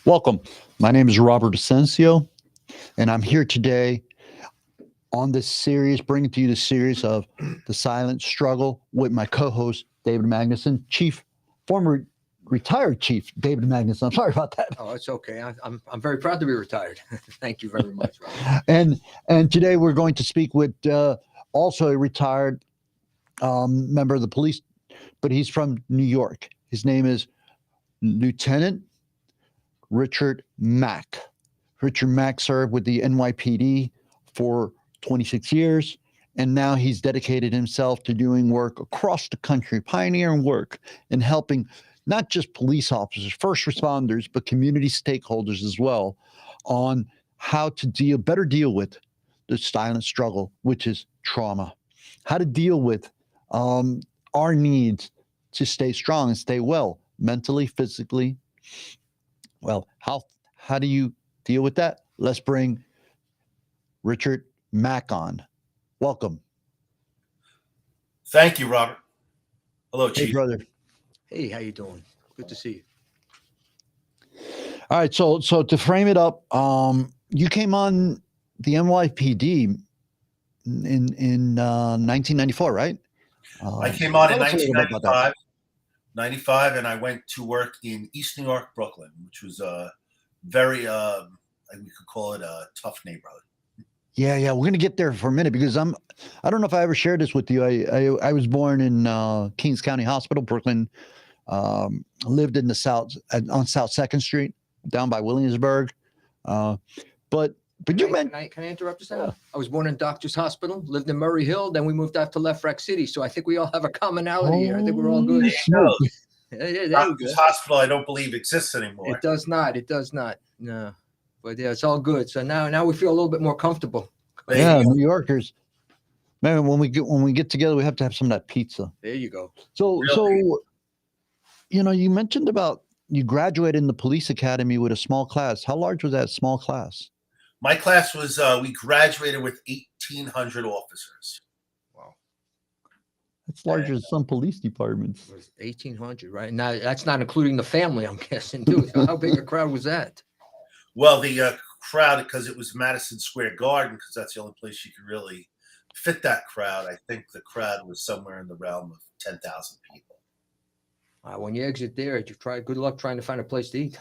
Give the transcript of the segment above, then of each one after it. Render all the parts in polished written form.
Welcome. My name is Robert Asencio, and I'm here today on this series, bringing to you the series of The Silent Struggle with my co-host, David Magnuson, former retired Chief David Magnuson. I'm sorry about that. Oh, it's okay. I'm very proud to be retired. Thank you very much, Robert. And today we're going to speak with also a retired member of the police, but he's from New York. His name is Lieutenant Richard Mack. Richard Mack served with the NYPD for 26 years, and now he's dedicated himself to doing work across the country, pioneering work and helping not just police officers, first responders, but community stakeholders as well on how to better deal with the silent struggle, which is trauma, how to deal with our needs to stay strong and stay well, mentally, physically. Well, how do you deal with that? Let's bring Richard Mack on. Welcome. Thank you, Robert. Hello, Hey, Chief. brother. Hey, how you doing? Good to see you. All right, so to frame it up, you came on the NYPD in 1994, right? I came on in tell us a little bit about that. 95, and I went to work in East New York, Brooklyn, which was a very, we could call it a tough neighborhood. Yeah, we're gonna get there for a minute because I don't know if I ever shared this with you. I was born in Kings County Hospital, Brooklyn. Lived in the on South Second Street, down by Williamsburg. But you meant can I interrupt you? Yeah. I was born in Doctors Hospital, lived in Murray Hill, then we moved out to Left Rack City. So I think we all have a commonality here. I think we're all good. Yeah, Doctors Hospital, I don't believe exists anymore. It does not. No. But yeah, it's all good. So now we feel a little bit more comfortable. Yeah, New Yorkers. Man, when we get together, we have to have some of that pizza. There you go. So you mentioned about you graduated in the police academy with a small class. How large was that small class? My class was we graduated with 1,800 officers. Wow, that's larger than some police departments. It was 1,800, right? Now that's not including the family, I'm guessing, too. So how big a crowd was that? Well, the crowd, because it was Madison Square Garden, because that's the only place you could really fit that crowd. I think the crowd was somewhere in the realm of 10,000 people. When you exit there, good luck trying to find a place to eat.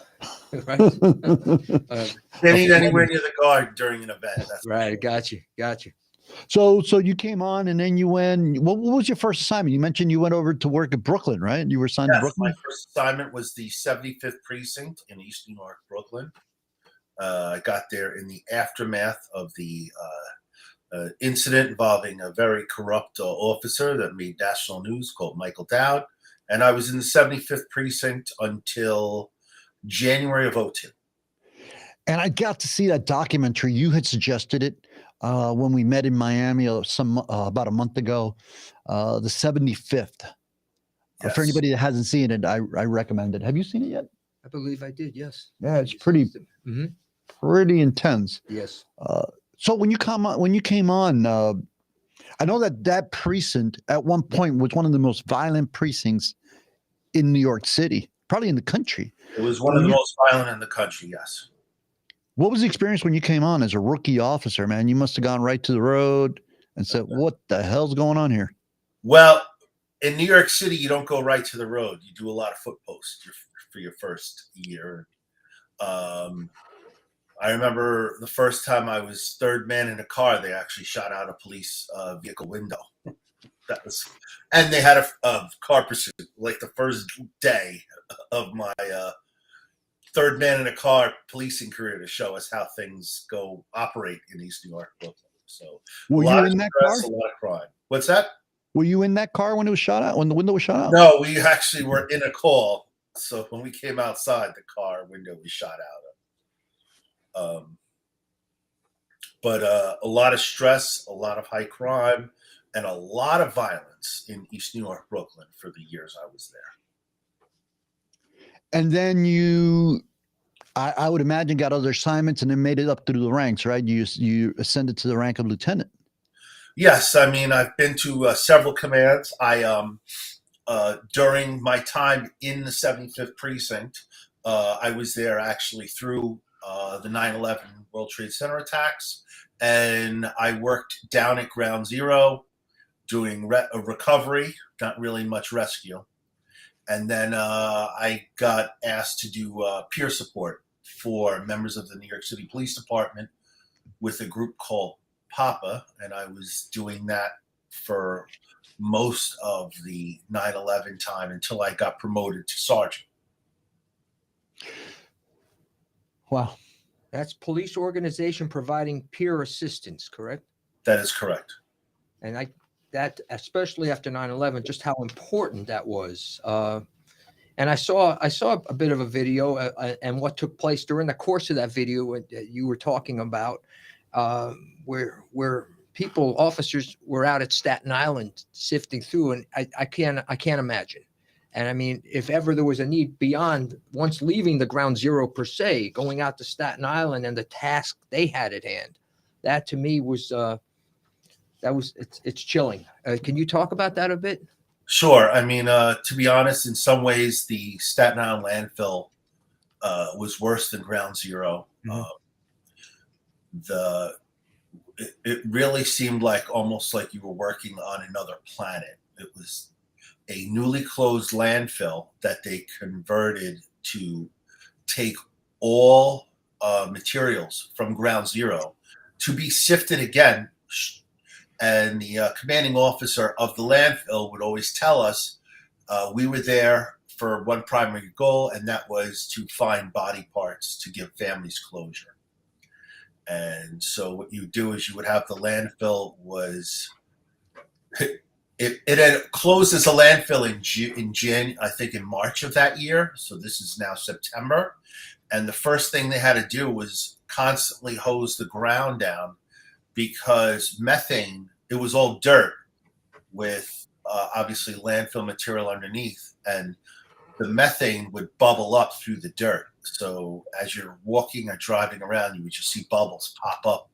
Right? Can't eat anywhere near the guard during an event. That's right. Got you. So you came on, and then you went. What was your first assignment? You mentioned you went over to work at Brooklyn, right? You were assigned to Brooklyn. My first assignment was the 75th precinct in East New York, Brooklyn. I got there in the aftermath of the incident involving a very corrupt officer that made national news called Michael Dowd. And I was in the 75th precinct until January of 2002. And I got to see that documentary. You had suggested it when we met in Miami about a month ago, the 75th. Yes. For anybody that hasn't seen it, I recommend it. Have you seen it yet? I believe I did, yes. Yeah, it's pretty intense. Yes. So when you came on, I know that precinct at one point was one of the most violent precincts in New York City, probably in the country. It was one of the most violent in the country, yes. What was the experience when you came on as a rookie officer, man? You must have gone right to the road and said, what the hell's going on here? Well, in New York City, you don't go right to the road. You do a lot of foot posts for your first year. I remember the first time I was third man in a car, they actually shot out a police vehicle window. And they had a car pursuit, like the first day of my third man in a car policing career, to show us how things operate in East New York, Brooklyn. So were you in that car? A lot of crime. What's that? Were you in that car when it was shot out? When the window was shot out? No, we actually were in a call. So when we came outside, the car window was shot out. But a lot of stress, a lot of high crime, and a lot of violence in East New York, Brooklyn for the years I was there. And then I would imagine, got other assignments and then made it up through the ranks, right? You ascended to the rank of lieutenant. Yes, I mean, I've been to several commands. During my time in the 75th precinct, I was there actually through the 9/11 World Trade Center attacks, and I worked down at Ground Zero doing a recovery, not really much rescue. And then I got asked to do peer support for members of the New York City Police Department with a group called Papa, and I was doing that for most of the 9/11 time until I got promoted to sergeant. Wow. That's police organization providing peer assistance, correct? That is correct. And that especially after 9/11, just how important that was. And I saw a bit of a video and what took place during the course of that video that you were talking about, where officers were out at Staten Island sifting through, and I can't imagine. And I mean, if ever there was a need beyond once leaving the Ground Zero per se, going out to Staten Island and the task they had at hand, that to me was it's chilling. Can you talk about that a bit? Sure. I mean, to be honest, in some ways, the Staten Island landfill was worse than Ground Zero. It really seemed like almost like you were working on another planet. It was a newly closed landfill that they converted to take all materials from Ground Zero to be sifted again. And the commanding officer of the landfill would always tell us we were there for one primary goal, and that was to find body parts to give families closure. And so what you do is you would have the landfill it had closed as a landfill in March of that year. So this is now September. And the first thing they had to do was constantly hose the ground down, because methane, it was all dirt with obviously landfill material underneath, and the methane would bubble up through the dirt. So as you're walking or driving around, you would just see bubbles pop up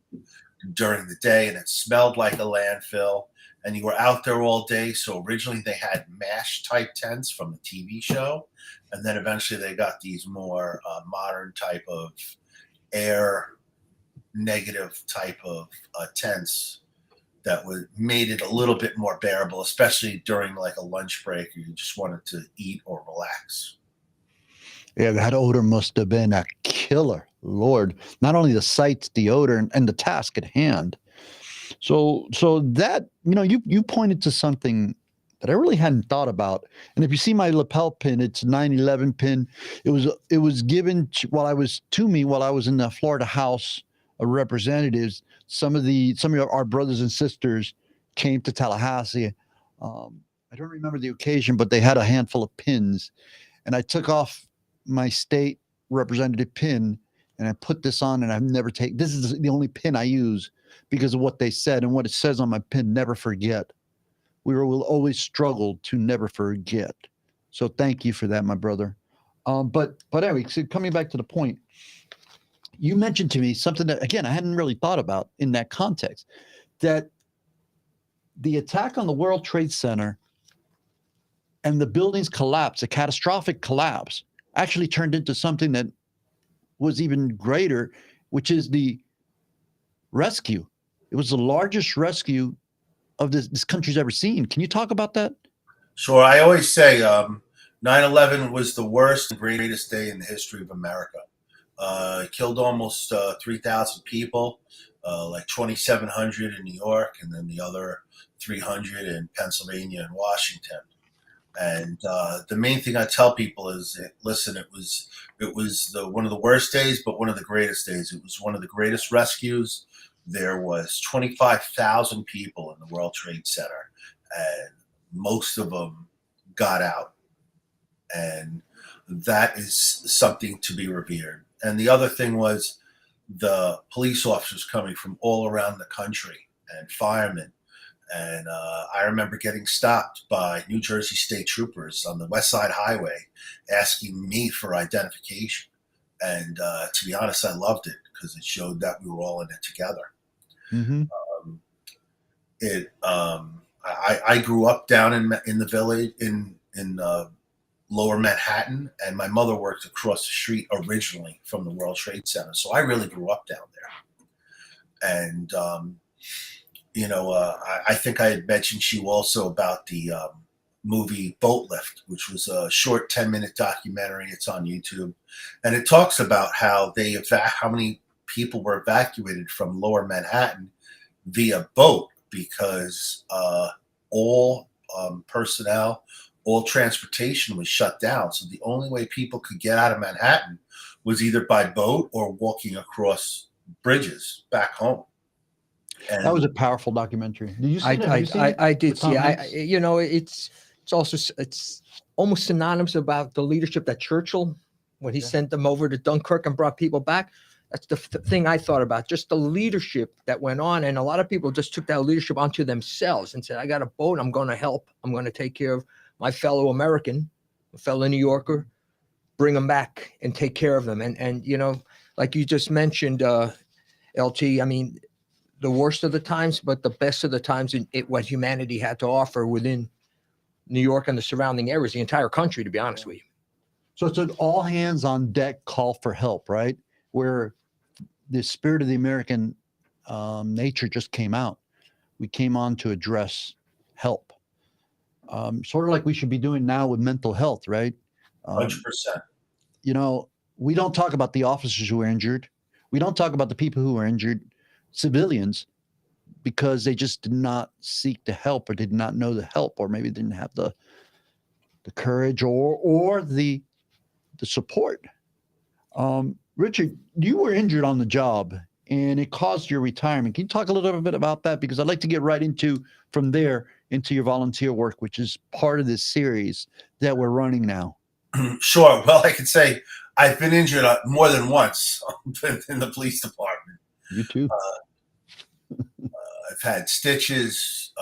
during the day, and it smelled like a landfill, and you were out there all day. So originally they had MASH type tents from the TV show, and then eventually they got these more modern type of air negative type of tents that made it a little bit more bearable, especially during like a lunch break or you just wanted to eat or relax. Yeah, that odor must have been a killer. Lord, not only the sights, the odor, and the task at hand. So that, you pointed to something that I really hadn't thought about. And if you see my lapel pin, it's 9/11 pin. It was given while I was in the Florida House of Representatives. Some of our brothers and sisters came to Tallahassee. I don't remember the occasion, but they had a handful of pins, and I took off my state representative pin and I put this on, and I've never taken. This is the only pin I use because of what they said and what it says on my pin. Never forget. We will always struggle to never forget. So thank you for that, my brother. But anyway, so coming back to the point, you mentioned to me something that, again, I hadn't really thought about in that context, that the attack on the World Trade Center and the building's collapse, a catastrophic collapse, actually turned into something that was even greater, which is the rescue. It was the largest rescue of this country's ever seen. Can you talk about that? Sure. I always say 9/11 was the worst and greatest day in the history of America. It killed almost 3,000 people, like 2,700 in New York, and then the other 300 in Pennsylvania and Washington. And the main thing I tell people is, listen, it was one of the worst days, but one of the greatest days. It was one of the greatest rescues. There was 25,000 people in the World Trade Center, and most of them got out. And that is something to be revered. And the other thing was the police officers coming from all around the country and firemen. And I remember getting stopped by New Jersey state troopers on the West Side Highway asking me for identification. And to be honest, I loved it because it showed that we were all in it together. Mm-hmm. I grew up down in the village in Lower Manhattan, and my mother worked across the street originally from the World Trade Center. So I really grew up down there. And, I think I had mentioned to you also about the movie Boat Lift, which was a short 10-minute documentary. It's on YouTube. And it talks about how how many people were evacuated from Lower Manhattan via boat, because all personnel, all transportation was shut down. So the only way people could get out of Manhattan was either by boat or walking across bridges back home. And That was a powerful documentary. Did you see it? Have you seen it? I did With Tom see. Hanks? It's also it's almost synonymous about the leadership that Churchill, when he sent them over to Dunkirk and brought people back. That's the thing I thought about, just the leadership that went on. And a lot of people just took that leadership onto themselves and said, I got a boat. I'm going to help. I'm going to take care of my fellow American, a fellow New Yorker, bring them back and take care of them. And like you just mentioned, LT, I mean, the worst of the times, but the best of the times in what humanity had to offer within New York and the surrounding areas, the entire country, to be honest with you. So it's an all hands on deck call for help, right? Where the spirit of the American nature just came out. We came on to address help. Sort of like we should be doing now with mental health, right? 100%. We don't talk about the officers who were injured. We don't talk about the people who were injured, civilians, because they just did not seek the help or did not know the help, or maybe didn't have the courage or the support. Richard, you were injured on the job and it caused your retirement. Can you talk a little bit about that? Because I'd like to get right from there into your volunteer work, which is part of this series that we're running now. Sure. Well, I could say I've been injured more than once in the police department. You too. I've had stitches,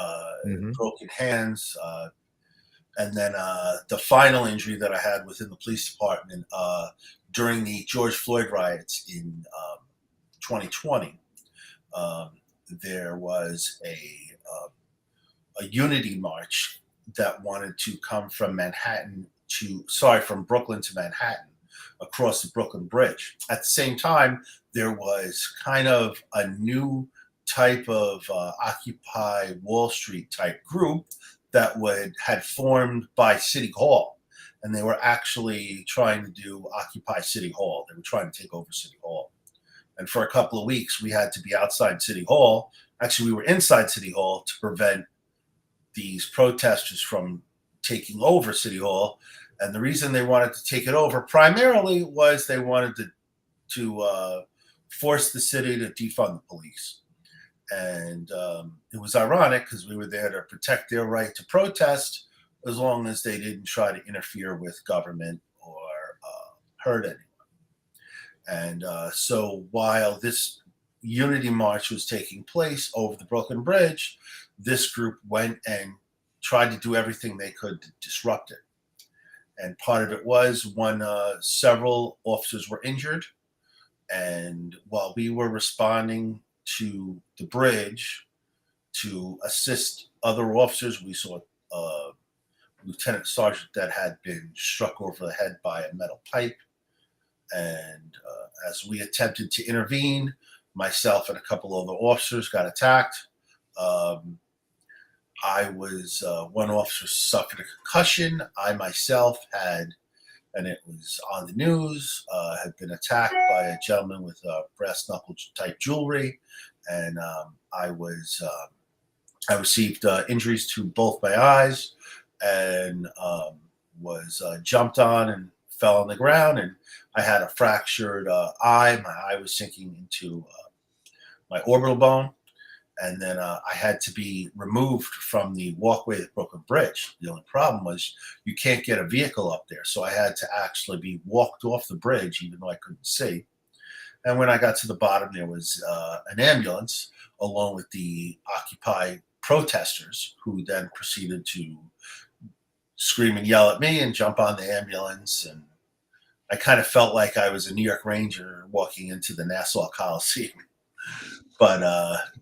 broken hands, and then the final injury that I had within the police department during the George Floyd riots in 2020. There was a unity march that wanted to come from from Brooklyn to Manhattan, across the Brooklyn Bridge. At the same time, there was kind of a new type of Occupy Wall Street type group that had formed by City Hall, and they were actually trying to do Occupy City Hall. They were trying to take over City Hall. And for a couple of weeks, we had to be outside City Hall. Actually, we were inside City Hall to prevent these protesters from taking over City Hall. And the reason they wanted to take it over primarily was they wanted to force the city to defund the police. And it was ironic because we were there to protect their right to protest, as long as they didn't try to interfere with government or hurt anyone. And so while this unity march was taking place over the Brooklyn Bridge, this group went and tried to do everything they could to disrupt it. And part of it was several officers were injured. And while we were responding to the bridge to assist other officers, we saw a lieutenant sergeant that had been struck over the head by a metal pipe. And as we attempted to intervene, myself and a couple other officers got attacked. One officer suffered a concussion. I myself had, and it was on the news, had been attacked by a gentleman with brass knuckle type jewelry. And I received injuries to both my eyes, and was jumped on and fell on the ground. And I had a fractured eye. My eye was sinking into my orbital bone. And then I had to be removed from the walkway at Brooklyn Bridge. The only problem was you can't get a vehicle up there. So I had to actually be walked off the bridge, even though I couldn't see. And when I got to the bottom, there was an ambulance along with the Occupy protesters, who then proceeded to scream and yell at me and jump on the ambulance. And I kind of felt like I was a New York Ranger walking into the Nassau Coliseum. But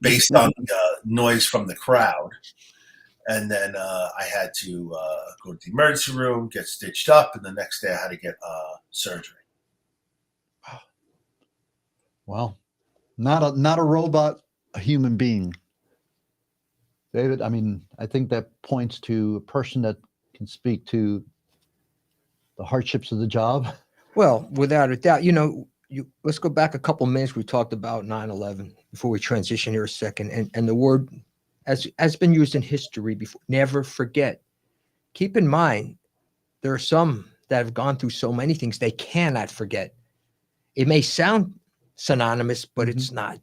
based on the noise from the crowd And then I had to go to the emergency room, get stitched up, and the next day I had to get surgery. Wow. Not a robot, a human being. David, I mean, I think that points to a person that can speak to the hardships of the job. Well, without a doubt, let's go back a couple minutes. We talked about 9/11 before we transition here a second. And the word has been used in history before. Never forget. Keep in mind, there are some that have gone through so many things they cannot forget. It may sound synonymous, but it's not.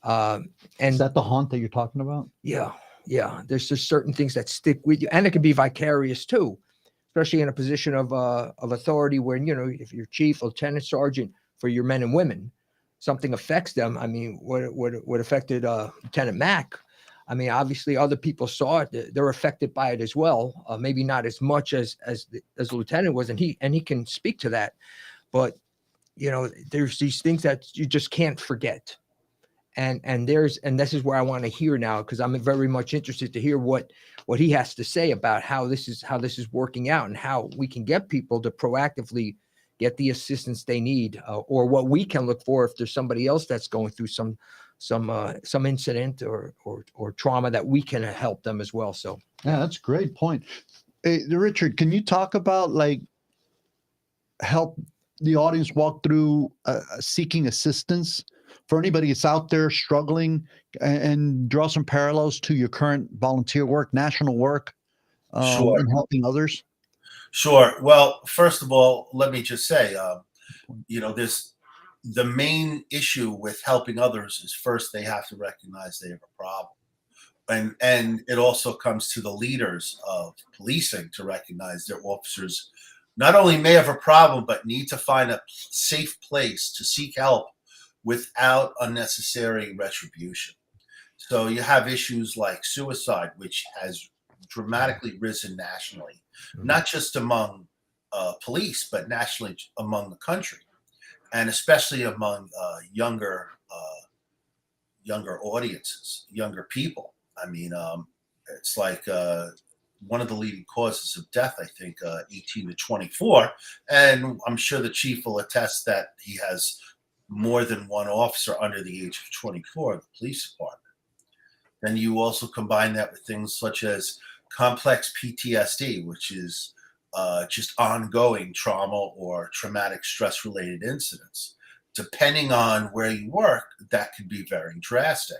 Is And that the haunt that you're talking about? yeah, there's just certain things that stick with you, and it can be vicarious too, especially in a position of authority where, if you're chief, lieutenant, sergeant for your men and women, something affects them. I mean, what affected Lieutenant Mack, I mean, obviously other people saw it. They're affected by it as well. Maybe not as much as the lieutenant was, and he can speak to that. But there's these things that you just can't forget. And this is where I want to hear now, because I'm very much interested to hear what he has to say about how this is working out, and how we can get people to proactively get the assistance they need, or what we can look for if there's somebody else that's going through some incident or trauma, that we can help them as well. So yeah, that's a great point. Hey, Richard, can you talk about, like, help the audience walk through seeking assistance for anybody that's out there struggling, and draw some parallels to your current volunteer work, national work, Sure. in helping others? Sure. Well, first of all, let me just say, there's the main issue with helping others is, first they have to recognize they have a problem, and it also comes to the leaders of policing to recognize their officers not only may have a problem, but need to find a safe place to seek help without unnecessary retribution. So you have issues like suicide, which has dramatically risen nationally, not just among police, but nationally among the country, and especially among younger audiences, younger people. I mean, it's like one of the leading causes of death, I think, 18 to 24. And I'm sure the chief will attest that he has more than one officer under the age of 24 in the police department. Then you also combine that with things such as complex PTSD, which is just ongoing trauma or traumatic stress-related incidents. Depending on where you work, that can be very drastic.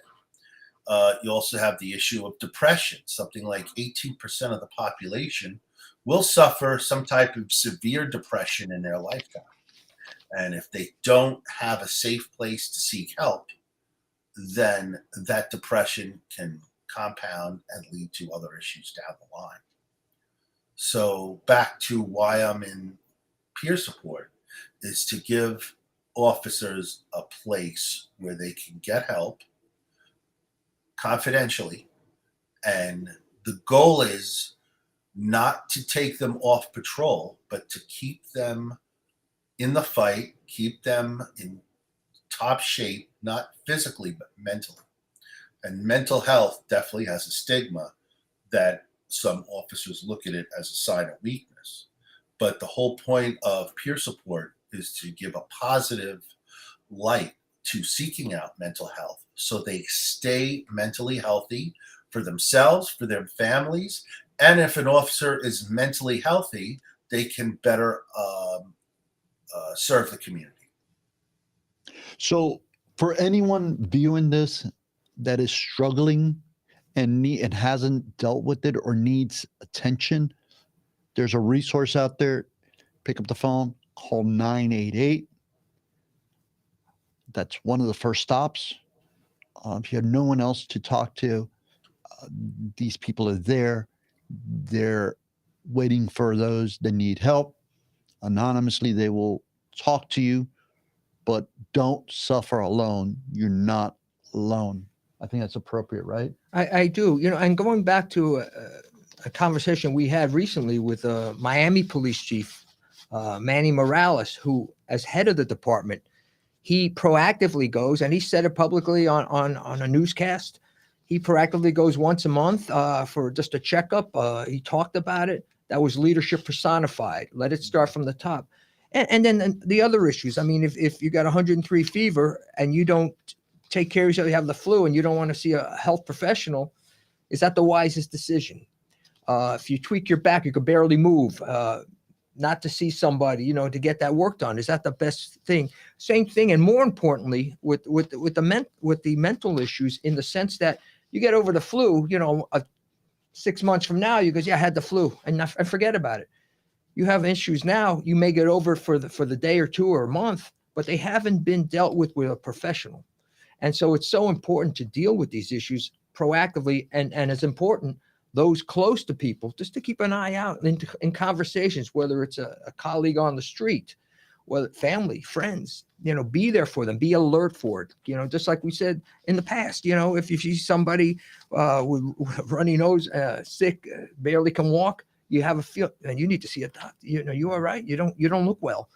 You also have the issue of depression. Something like 18% of the population will suffer some type of severe depression in their lifetime. And if they don't have a safe place to seek help, then that depression can compound and lead to other issues down the line. So back to why I'm in peer support is to give officers a place where they can get help confidentially. And the goal is not to take them off patrol, but to keep them in the fight, keep them in top shape, not physically, but mentally. And mental health definitely has a stigma that some officers look at it as a sign of weakness. But the whole point of peer support is to give a positive light to seeking out mental health so they stay mentally healthy for themselves, for their families. And if an officer is mentally healthy, they can better serve the community. So, for anyone viewing this that is struggling and hasn't dealt with it or needs attention, there's a resource out there. Pick up the phone, call 988. That's one of the first stops. If you have no one else to talk to, these people are there. They're waiting for those that need help. Anonymously, they will talk to you, but don't suffer alone. You're not alone. I think that's appropriate, right? I do, and going back to a conversation we had recently with Miami Police Chief Manny Morales, who, as head of the department, he proactively goes, and he said it publicly on a newscast. He proactively goes once a month for just a checkup. He talked about it. That was leadership personified. Let it start from the top. And then the other issues. I mean, if you got 103 fever and you don't take care of yourself, you have the flu, and you don't want to see a health professional, is that the wisest decision? If you tweak your back, you could barely move. Not to see somebody, to get that work done, is that the best thing? Same thing, and more importantly, with the mental issues, in the sense that you get over the flu, 6 months from now, you go, yeah, I had the flu, and I forget about it. You have issues now, you may get over for the day or two or a month, but they haven't been dealt with a professional. And so it's so important to deal with these issues proactively, and as important, those close to people, just to keep an eye out in conversations, whether it's a colleague on the street, whether family, friends, be there for them, be alert for it. Just like we said in the past, if you see somebody with runny nose, sick, barely can walk, you have a feel, and you need to see a doctor. You all right? You don't look well.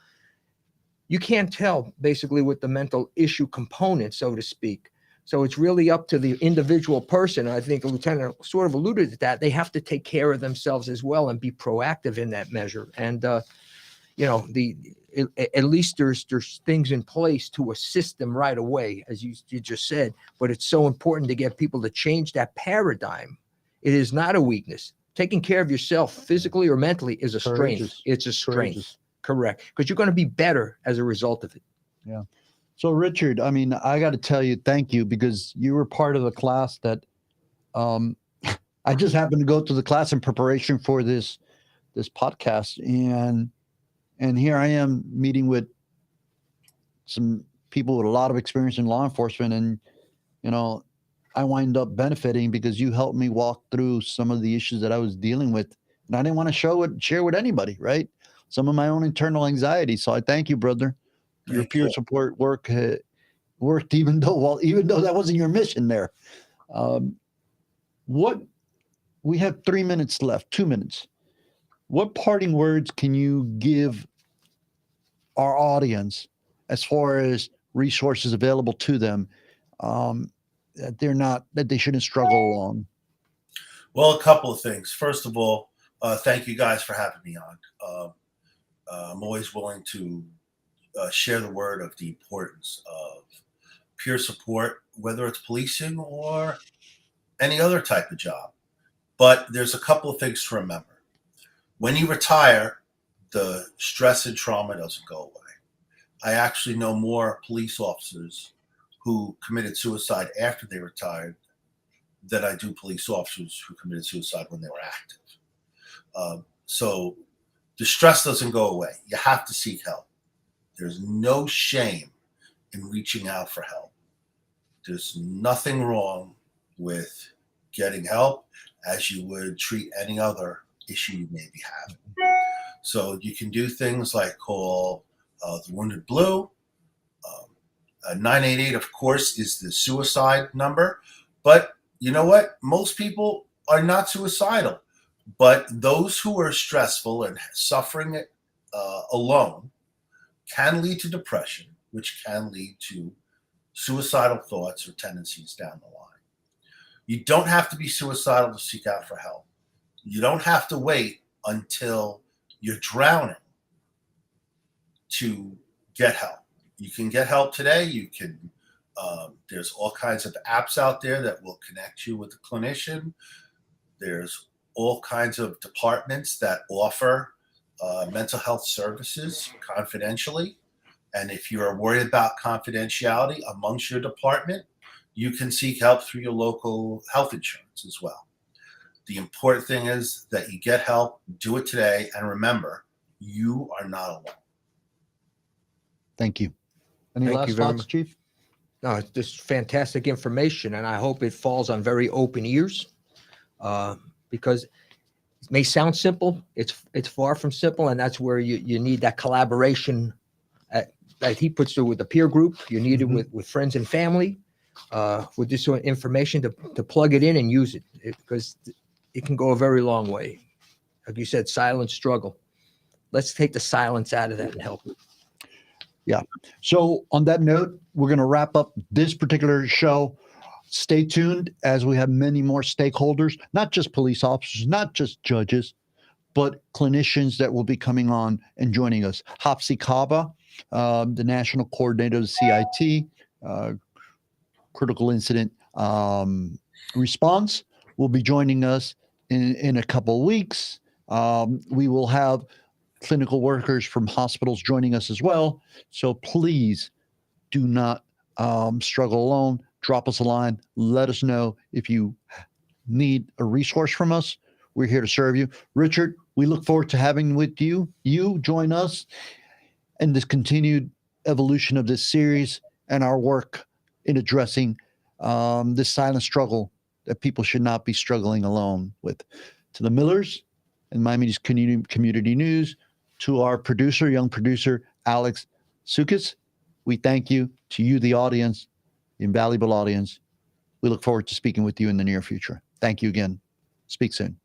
You can't tell basically with the mental issue component, so to speak. So it's really up to the individual person. I think the lieutenant sort of alluded to that. They have to take care of themselves as well and be proactive in that measure. And at least there's things in place to assist them right away, as you just said. But it's so important to get people to change that paradigm. It is not a weakness. Taking care of yourself physically or mentally is a strength. It's a strength. Correct. Because you're going to be better as a result of it. Yeah. So Richard, I mean, I got to tell you, thank you, because you were part of a class that I just happened to go to the class in preparation for this podcast. And here I am meeting with some people with a lot of experience in law enforcement. And, I wind up benefiting because you helped me walk through some of the issues that I was dealing with. And I didn't want to share with anybody, right? Some of my own internal anxiety. So I thank you, brother. Your peer support worked even though that wasn't your mission there. We have 3 minutes left, 2 minutes. What parting words can you give our audience as far as resources available to them that they shouldn't struggle along? Well, a couple of things. First of all, thank you guys for having me on. I'm always willing to share the word of the importance of peer support, whether it's policing or any other type of job. But there's a couple of things to remember. When you retire, the stress and trauma doesn't go away. I actually know more police officers who committed suicide after they retired than I do police officers who committed suicide when they were active. So the stress doesn't go away. You have to seek help. There's no shame in reaching out for help. There's nothing wrong with getting help, as you would treat any other issue you may be having. So you can do things like call the Wounded Blue. 988, of course, is the suicide number. But you know what? Most people are not suicidal. But those who are stressful and suffering it alone can lead to depression, which can lead to suicidal thoughts or tendencies down the line. You don't have to be suicidal to seek out for help. You don't have to wait until you're drowning to get help. You can get help today. You can. There's all kinds of apps out there that will connect you with a clinician. There's all kinds of departments that offer mental health services confidentially. And if you're worried about confidentiality amongst your department, you can seek help through your local health insurance as well. The important thing is that you get help, do it today, and remember, you are not alone. Thank you. Any Thank last you very thoughts, much. Chief? No, it's just fantastic information, and I hope it falls on very open ears, because it may sound simple. It's far from simple, and that's where you need that collaboration that he puts through with the peer group. You need it with friends and family, with this sort of information to plug it in and use it, because it can go a very long way. Like you said, silent struggle. Let's take the silence out of that and help. Yeah. So on that note, we're going to wrap up this particular show. Stay tuned as we have many more stakeholders, not just police officers, not just judges, but clinicians that will be coming on and joining us. Hapsi Kaba, the national coordinator of the CIT, critical incident response, will be joining us in a couple of weeks. We will have clinical workers from hospitals joining us as well. So please do not struggle alone. Drop us a line. Let us know if you need a resource from us. We're here to serve you. Richard, we look forward to having with you. You join us in this continued evolution of this series and our work in addressing this silent struggle that people should not be struggling alone with. To the Millers and Miami's Community News, to our producer, young producer, Alex Sukas, we thank you. To you, the audience, the invaluable audience, we look forward to speaking with you in the near future. Thank you again. Speak soon.